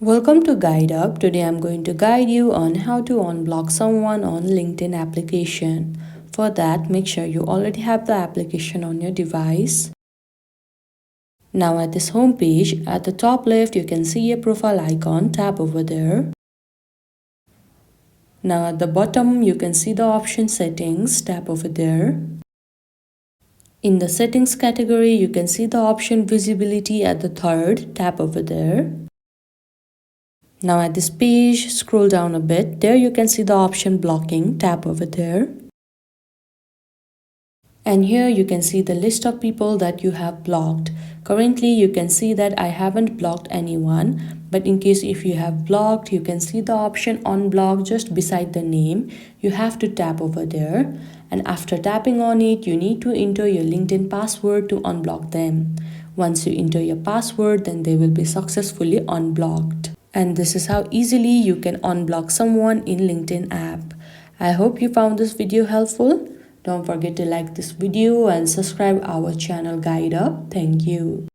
Welcome to Guide Up. Today I'm going to guide you on how to unblock someone on LinkedIn application. For that, make sure you already have the application on your device. Now at this home page, at the top left you can see a profile icon. Tap over there. Now at the bottom you can see the option settings. Tap over there. In the settings category you can see the option visibility at the third. Tap over there. Now at this page, scroll down a bit. There you can see the option blocking. Tap over there. And here you can see the list of people that you have blocked. Currently you can see that I haven't blocked anyone, but in case if you have blocked, you can see the option unblock just beside the name. You have to tap over there, and after tapping on it, you need to enter your LinkedIn password to unblock them. Once you enter your password, then they will be successfully unblocked. And this is how easily you can unblock someone in LinkedIn app. I hope you found this video helpful. Don't forget to like this video and subscribe our channel Guide Up. Thank you.